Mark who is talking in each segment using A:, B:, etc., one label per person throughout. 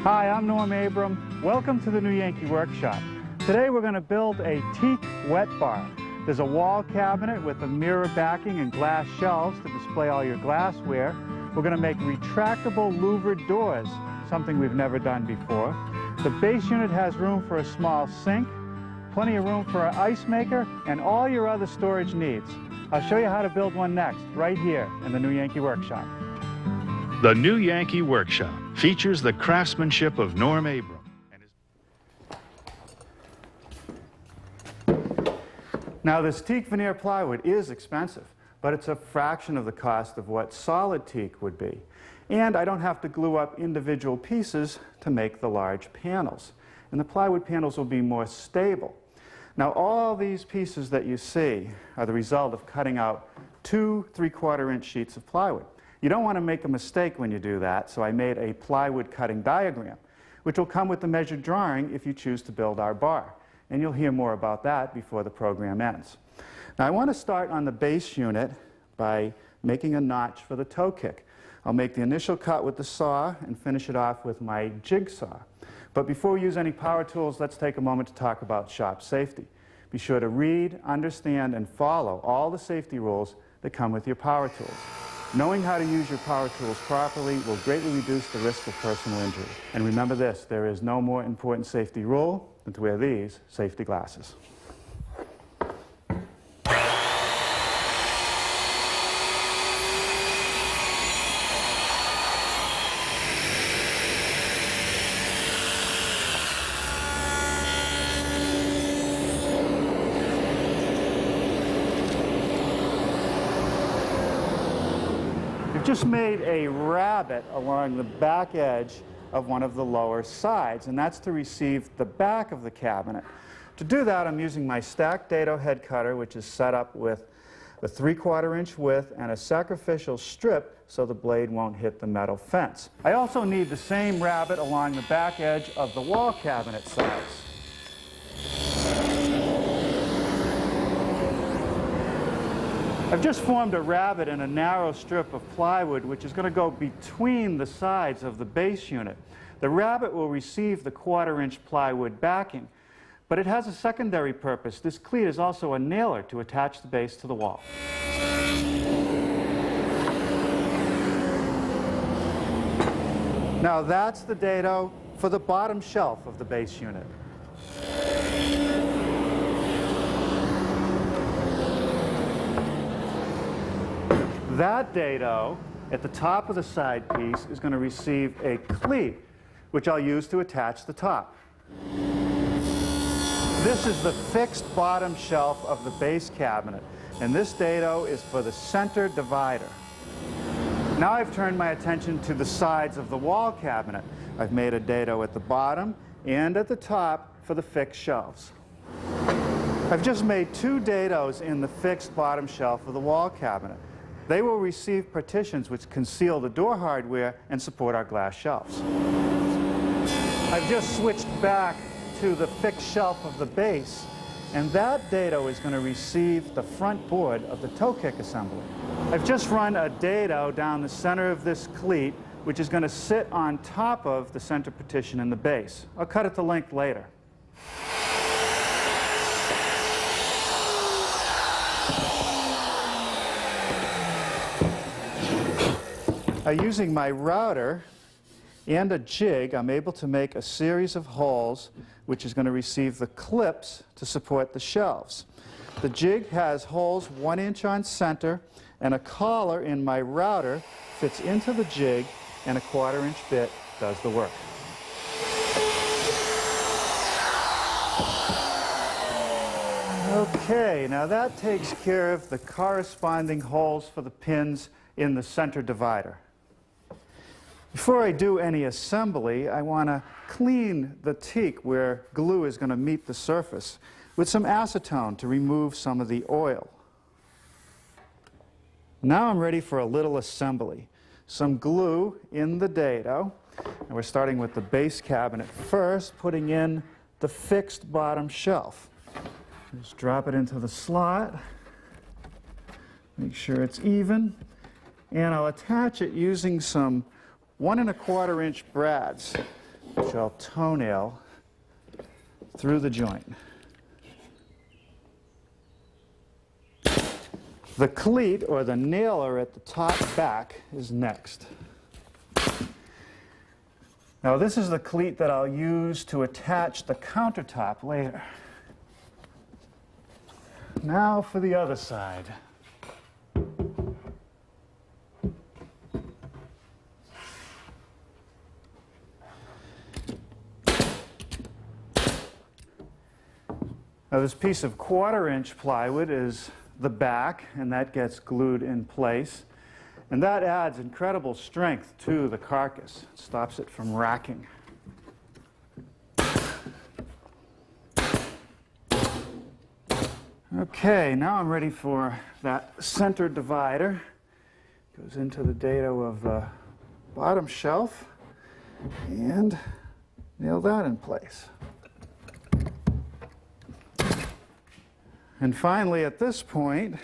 A: Hi, I'm Norm Abram. Welcome to the new Yankee workshop. Today we're going to build a teak wet bar. There's a wall cabinet with a mirror backing and glass shelves to display all your glassware. We're going to make retractable louvered doors, something we've never done before. The base unit has room for a small sink, plenty of room for an ice maker, and all your other storage needs. I'll show you how to build one next, right here in the new Yankee workshop.
B: The new Yankee workshop features the craftsmanship of Norm Abram.
A: Now, this teak veneer plywood is expensive, but it's a fraction of the cost of what solid teak would be. And I don't have to glue up individual pieces to make the large panels. And the plywood panels will be more stable. Now, all these pieces that you see are the result of cutting out 2 3/4-inch sheets of plywood. You don't want to make a mistake when you do that, so I made a plywood cutting diagram, which will come with the measured drawing if you choose to build our bar. And you'll hear more about that before the program ends. Now, I want to start on the base unit by making a notch for the toe kick. I'll make the initial cut with the saw and finish it off with my jigsaw. But before we use any power tools, let's take a moment to talk about shop safety. Be sure to read, understand, and follow all the safety rules that come with your power tools. Knowing how to use your power tools properly will greatly reduce the risk of personal injury. And remember this, there is no more important safety rule than to wear these safety glasses. Just made a rabbet along the back edge of one of the lower sides, and that's to receive the back of the cabinet. To do that, I'm using my stacked dado head cutter, which is set up with a 3/4-inch width and a sacrificial strip so the blade won't hit the metal fence. I also need the same rabbet along the back edge of the wall cabinet sides. I've just formed a rabbet in a narrow strip of plywood which is going to go between the sides of the base unit. The rabbet will receive the 1/4-inch plywood backing, but it has a secondary purpose. This cleat is also a nailer to attach the base to the wall. Now that's the dado for the bottom shelf of the base unit. That dado at the top of the side piece is going to receive a cleat, which I'll use to attach the top. This is the fixed bottom shelf of the base cabinet, and this dado is for the center divider. Now I've turned my attention to the sides of the wall cabinet. I've made a dado at the bottom and at the top for the fixed shelves. I've just made 2 dados in the fixed bottom shelf of the wall cabinet. They will receive partitions which conceal the door hardware and support our glass shelves. I've just switched back to the fixed shelf of the base, and that dado is going to receive the front board of the toe kick assembly. I've just run a dado down the center of this cleat, which is going to sit on top of the center partition in the base. I'll cut it to length later. Using my router and a jig, I'm able to make a series of holes which is going to receive the clips to support the shelves. The jig has holes 1 inch on center, and a collar in my router fits into the jig, and a 1/4-inch bit does the work. Okay, now that takes care of the corresponding holes for the pins in the center divider. Before I do any assembly, I want to clean the teak where glue is going to meet the surface with some acetone to remove some of the oil. Now I'm ready for a little assembly. Some glue in the dado, and we're starting with the base cabinet first, putting in the fixed bottom shelf. Just drop it into the slot, make sure it's even, and I'll attach it using some 1 1/4-inch brads. which I'll toenail through the joint. The cleat, or the nailer at the top back, is next. Now this is the cleat that I'll use to attach the countertop later. Now for the other side. Now this piece of 1/4-inch plywood is the back, and that gets glued in place. And that adds incredible strength to the carcass. It stops it from racking. Okay, now I'm ready for that center divider. Goes into the dado of the bottom shelf, and nail that in place. And finally, at this point,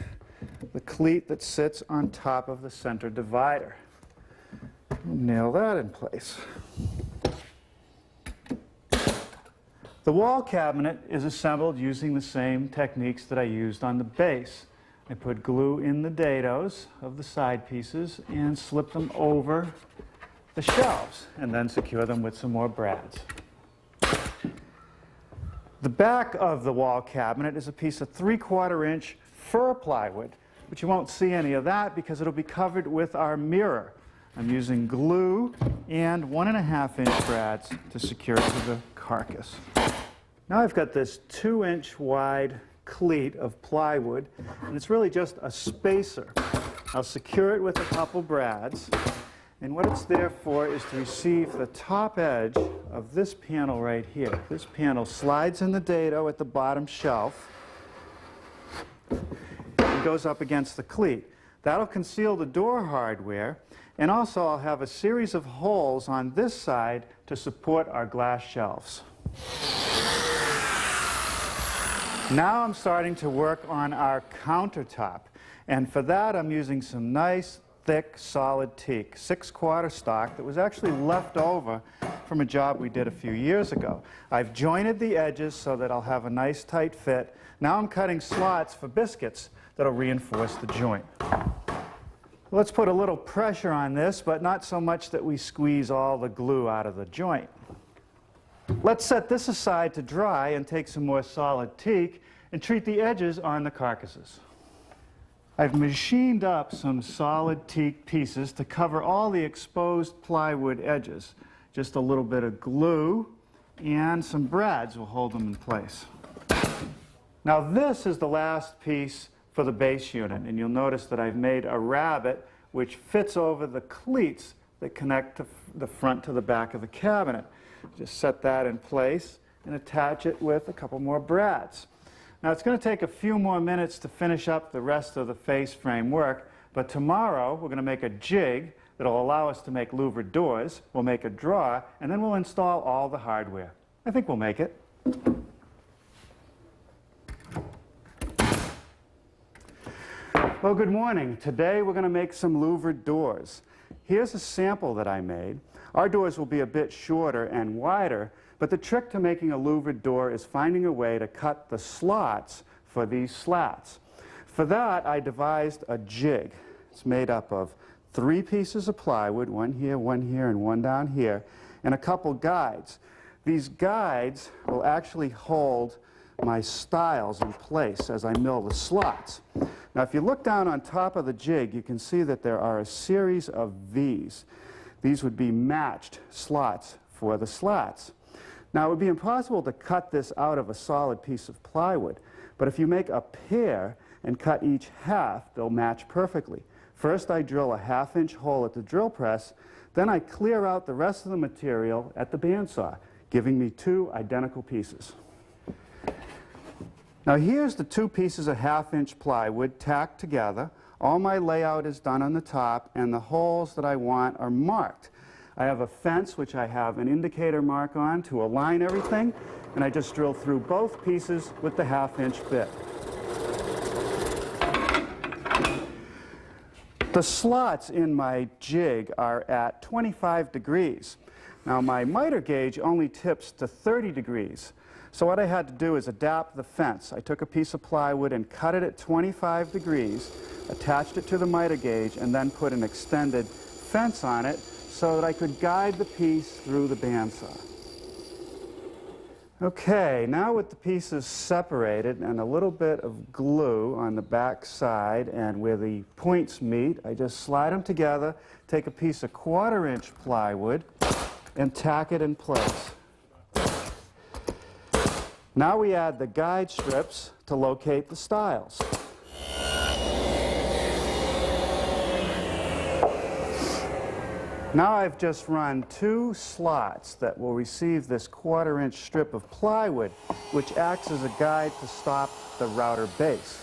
A: the cleat that sits on top of the center divider. Nail that in place. The wall cabinet is assembled using the same techniques that I used on the base. I put glue in the dados of the side pieces and slip them over the shelves, and then secure them with some more brads. The back of the wall cabinet is a piece of 3/4-inch fir plywood, but you won't see any of that because it'll be covered with our mirror. I'm using glue and 1.5-inch brads to secure it to the carcass. Now I've got this 2-inch wide cleat of plywood, and it's really just a spacer. I'll secure it with a couple brads, and what it's there for is to receive the top edge of this panel right here. This panel slides in the dado at the bottom shelf and goes up against the cleat. That'll conceal the door hardware, and also I'll have a series of holes on this side to support our glass shelves. Now I'm starting to work on our countertop, and for that I'm using some nice thick solid teak, 6/4 stock that was actually left over from a job we did a few years ago. I've jointed the edges so that I'll have a nice tight fit. Now I'm cutting slots for biscuits that'll reinforce the joint. Let's put a little pressure on this, but not so much that we squeeze all the glue out of the joint. Let's set this aside to dry and take some more solid teak and treat the edges on the carcasses. I've machined up some solid teak pieces to cover all the exposed plywood edges. Just a little bit of glue and some brads will hold them in place. Now this is the last piece for the base unit, and you'll notice that I've made a rabbet which fits over the cleats that connect to the front to the back of the cabinet. Just set that in place and attach it with a couple more brads. Now it's going to take a few more minutes to finish up the rest of the face frame work, but tomorrow we're going to make a jig that'll allow us to make louvered doors. We'll make a drawer, and then we'll install all the hardware. I think we'll make it. Well, good morning. Today we're going to make some louvered doors. Here's a sample that I made. Our doors will be a bit shorter and wider, but the trick to making a louvered door is finding a way to cut the slots for these slats. For that, I devised a jig. It's made up of 3 pieces of plywood, one here, and one down here, and a couple guides. These guides will actually hold my stiles in place as I mill the slots. Now, if you look down on top of the jig, you can see that there are a series of V's. These would be matched slots for the slats. Now, it would be impossible to cut this out of a solid piece of plywood, but if you make a pair and cut each half, they'll match perfectly. First, I drill a 1/2-inch hole at the drill press, then I clear out the rest of the material at the bandsaw, giving me 2 identical pieces. Now, here's the 2 pieces of 1/2-inch plywood tacked together. All my layout is done on the top, and the holes that I want are marked. I have a fence which I have an indicator mark on to align everything, and I just drill through both pieces with the 1/2-inch bit. The slots in my jig are at 25 degrees. Now my miter gauge only tips to 30 degrees. So what I had to do is adapt the fence. I took a piece of plywood and cut it at 25 degrees, attached it to the miter gauge, and then put an extended fence on it so that I could guide the piece through the bandsaw. Okay, now with the pieces separated and a little bit of glue on the back side and where the points meet, I just slide them together, take a piece of 1/4-inch plywood, and tack it in place. Now we add the guide strips to locate the stiles. Now I've just run 2 slots that will receive this 1/4-inch strip of plywood, which acts as a guide to stop the router base.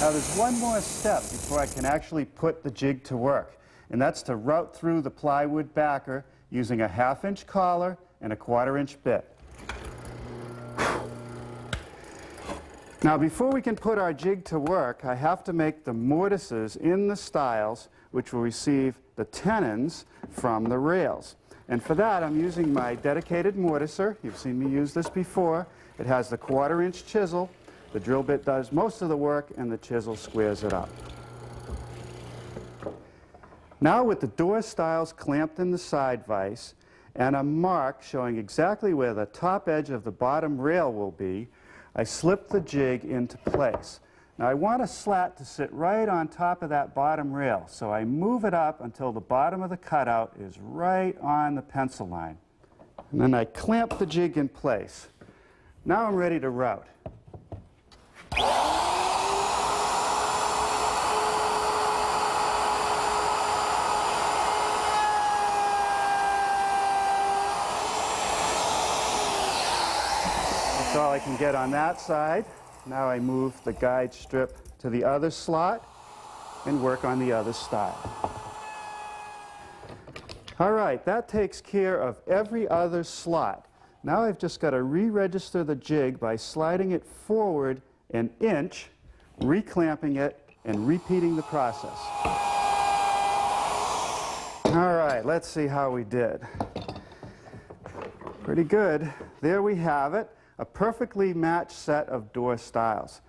A: Now there's one more step before I can actually put the jig to work, and that's to route through the plywood backer using a 1/2-inch collar and a 1/4-inch bit. Now before we can put our jig to work, I have to make the mortises in the stiles which will receive the tenons from the rails. And for that I'm using my dedicated mortiser. You've seen me use this before. It has the 1/4-inch chisel. The drill bit does most of the work and the chisel squares it up. Now with the door stiles clamped in the side vise and a mark showing exactly where the top edge of the bottom rail will be, I slip the jig into place. Now I want a slat to sit right on top of that bottom rail, so I move it up until the bottom of the cutout is right on the pencil line. And then I clamp the jig in place. Now I'm ready to route. That's all I can get on that side. Now I move the guide strip to the other slot and work on the other stile. All right, that takes care of every other slot. Now I've just got to re-register the jig by sliding it forward an inch, reclamping it, and repeating the process. All right, let's see how we did. Pretty good. There we have it. A perfectly matched set of door stiles.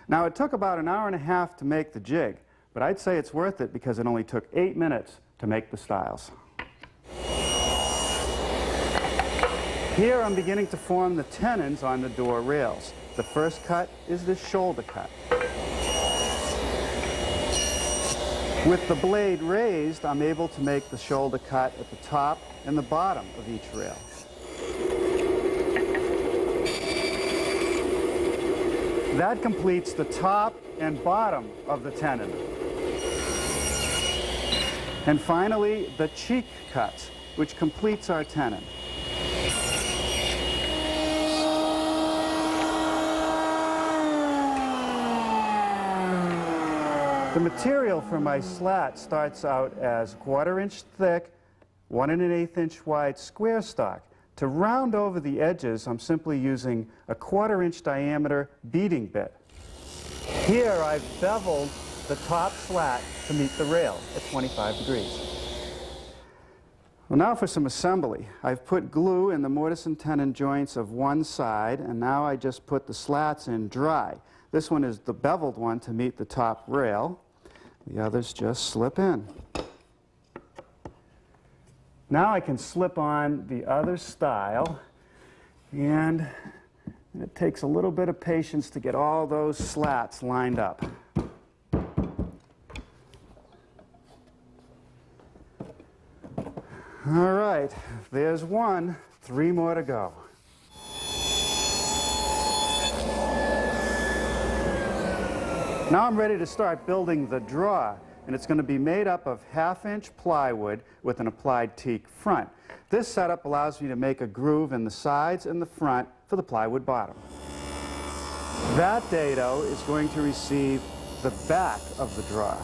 A: Now it took about an hour and a half to make the jig, but I'd say it's worth it because it only took 8 minutes to make the stiles. Here I'm beginning to form the tenons on the door rails. The first cut is the shoulder cut. With the blade raised, I'm able to make the shoulder cut at the top and the bottom of each rail. That completes the top and bottom of the tenon. And finally, the cheek cuts, which completes our tenon. The material for my slat starts out as 1/4-inch thick, 1 1/8 inch wide square stock. To round over the edges, I'm simply using a 1/4-inch diameter beading bit. Here I've beveled the top slat to meet the rail at 25 degrees. Well, now for some assembly. I've put glue in the mortise and tenon joints of one side, and now I just put the slats in dry. This one is the beveled one to meet the top rail. The others just slip in. Now I can slip on the other stile, and it takes a little bit of patience to get all those slats lined up. All right, there's one, 3 more to go. Now I'm ready to start building the drawer. And it's going to be made up of 1/2-inch plywood with an applied teak front. This setup allows me to make a groove in the sides and the front for the plywood bottom. That dado is going to receive the back of the drawer.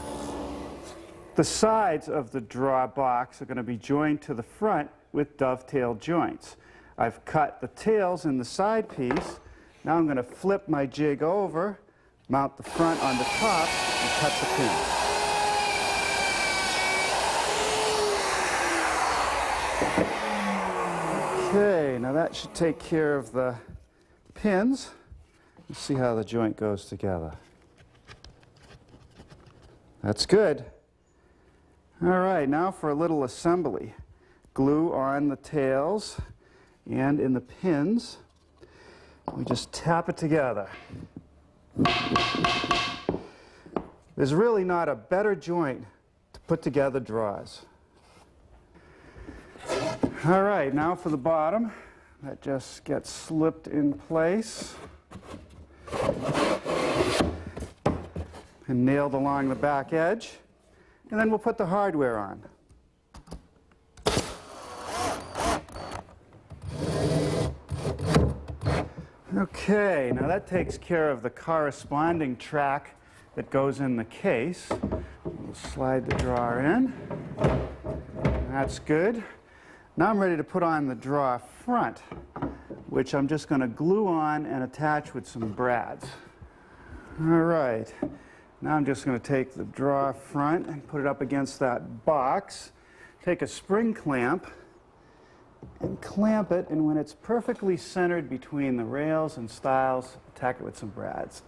A: The sides of the drawer box are going to be joined to the front with dovetail joints. I've cut the tails in the side piece. Now I'm going to flip my jig over, mount the front on the top, and cut the pin. Okay, now that should take care of the pins. Let's see how the joint goes together. That's good. All right, now for a little assembly. Glue on the tails and in the pins. We just tap it together. There's really not a better joint to put together drawers. All right, now for the bottom. That just gets slipped in place and nailed along the back edge. And then we'll put the hardware on. Okay, now that takes care of the corresponding track that goes in the case. We'll slide the drawer in. That's good. Now I'm ready to put on the drawer front, which I'm just going to glue on and attach with some brads. All right. Now I'm just going to take the drawer front and put it up against that box. Take a spring clamp and clamp it, and when it's perfectly centered between the rails and stiles, attack it with some brads.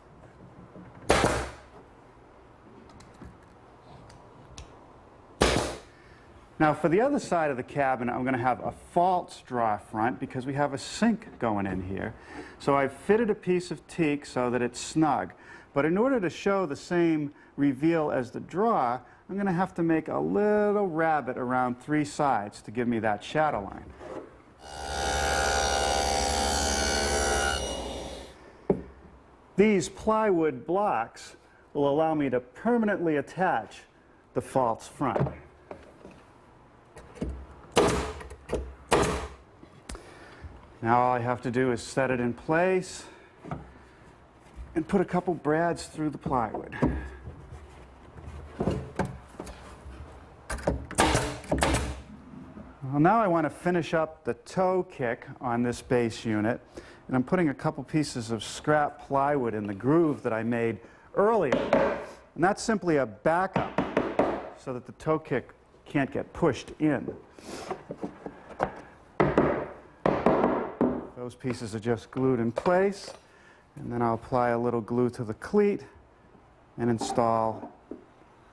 A: Now for the other side of the cabinet, I'm going to have a false drawer front because we have a sink going in here. So I've fitted a piece of teak so that it's snug. But in order to show the same reveal as the drawer, I'm going to have to make a little rabbet around 3 sides to give me that shadow line. These plywood blocks will allow me to permanently attach the false front. Now all I have to do is set it in place and put a couple brads through the plywood. Well, now I want to finish up the toe kick on this base unit, and I'm putting a couple pieces of scrap plywood in the groove that I made earlier. And that's simply a backup so that the toe kick can't get pushed in. Those pieces are just glued in place, and then I'll apply a little glue to the cleat and install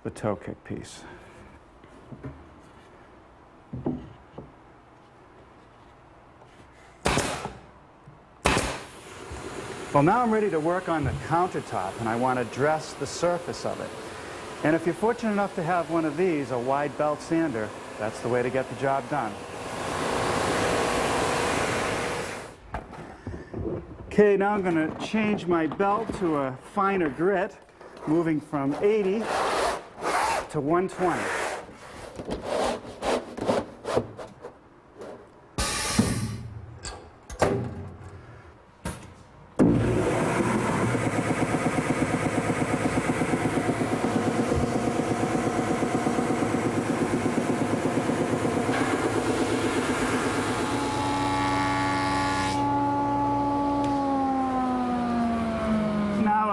A: the toe kick piece. Well, now I'm ready to work on the countertop, and I want to dress the surface of it. And if you're fortunate enough to have one of these, a wide belt sander, that's the way to get the job done. Okay, now I'm going to change my belt to a finer grit, moving from 80 to 120.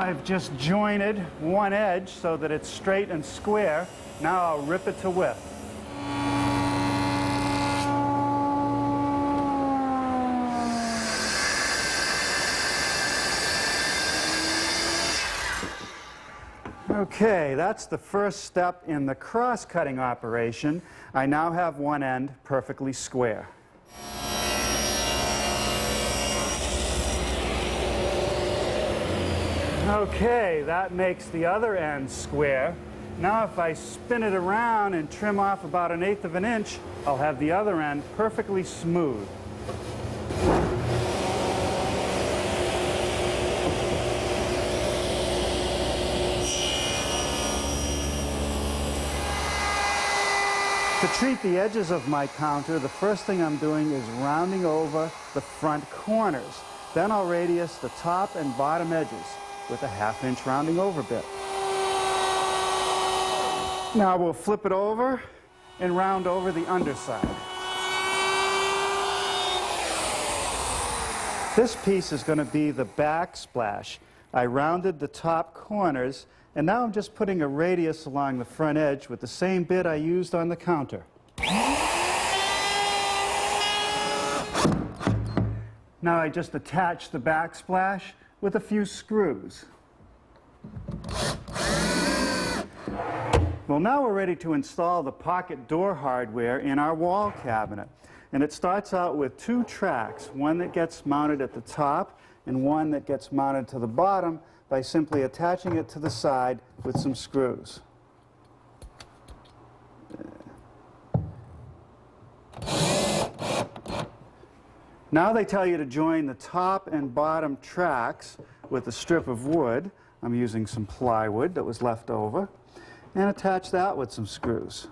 A: I've just jointed one edge so that it's straight and square. Now I'll rip it to width. Okay, that's the first step in the cross-cutting operation. I now have one end perfectly square. Okay, that makes the other end square. Now if I spin it around and trim off about 1/8 of an inch, I'll have the other end perfectly smooth. To treat the edges of my counter, the first thing I'm doing is rounding over the front corners. Then I'll radius the top and bottom edges with a 1/2 inch rounding over bit. Now we'll flip it over and round over the underside. This piece is going to be the backsplash. I rounded the top corners, and now I'm just putting a radius along the front edge with the same bit I used on the counter. Now I just attach the backsplash with a few screws. Well, now we're ready to install the pocket door hardware in our wall cabinet. And it starts out with two tracks, one that gets mounted at the top and one that gets mounted to the bottom by simply attaching it to the side with some screws. Now they tell you to join the top and bottom tracks with a strip of wood. I'm using some plywood that was left over, and attach that with some screws.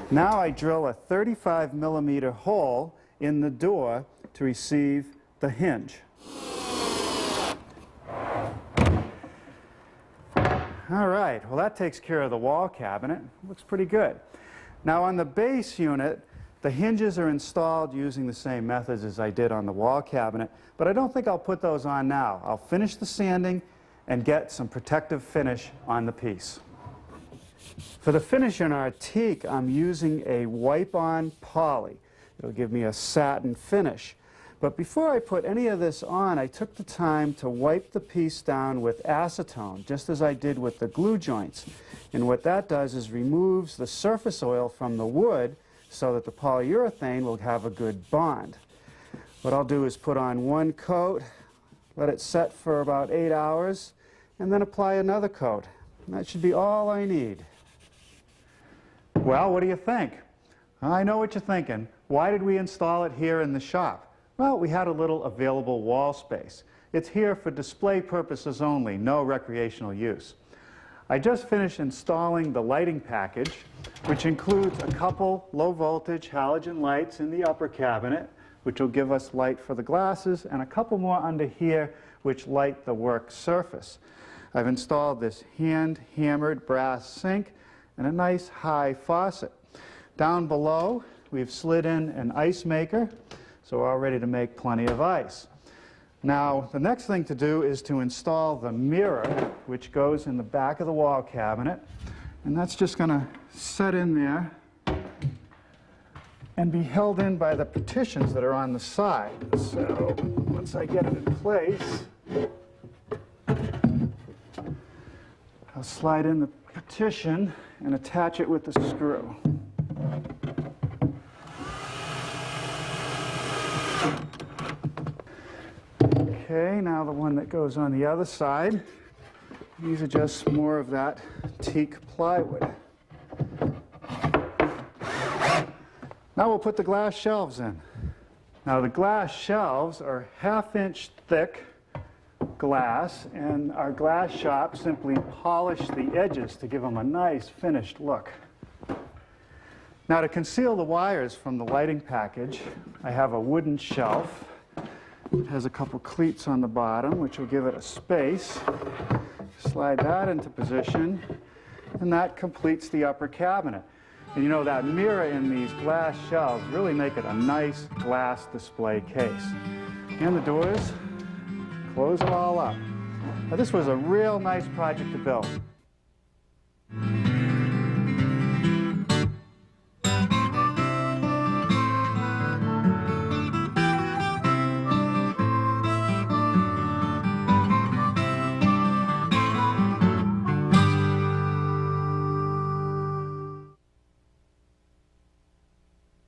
A: Now I drill a 35mm hole in the door to receive the hinge. All right, well that takes care of the wall cabinet. Looks pretty good. Now on the base unit, the hinges are installed using the same methods as I did on the wall cabinet, but I don't think I'll put those on now. I'll finish the sanding and get some protective finish on the piece. For the finish on our teak, I'm using a wipe-on poly. It'll give me a satin finish. But before I put any of this on, I took the time to wipe the piece down with acetone, just as I did with the glue joints. And what that does is removes the surface oil from the wood so that the polyurethane will have a good bond. What I'll do is put on one coat, let it set for about 8 hours, and then apply another coat. And that should be all I need. Well, what do you think? I know what you're thinking. Why did we install it here in the shop? Well, we had a little available wall space. It's here for display purposes only, no recreational use. I just finished installing the lighting package, which includes a couple low-voltage halogen lights in the upper cabinet, which will give us light for the glasses, and a couple more under here, which light the work surface. I've installed this hand-hammered brass sink and a nice high faucet. Down below, we've slid in an ice maker, so we're all ready to make plenty of ice. Now, the next thing to do is to install the mirror, which goes in the back of the wall cabinet. And that's just going to set in there and be held in by the partitions that are on the side. So, once I get it in place, I'll slide in the partition and attach it with the screw. Okay, now the one that goes on the other side. These are just more of that teak plywood. Now we'll put the glass shelves in. Now the glass shelves are 1/2-inch thick glass, and our glass shop simply polished the edges to give them a nice finished look. Now to conceal the wires from the lighting package, I have a wooden shelf. It has a couple cleats on the bottom, which will give it a space. Slide that into position, and that completes the upper cabinet. And you know, that mirror in these glass shelves really make it a nice glass display case. And the doors close it all up. Now, this was a real nice project to build.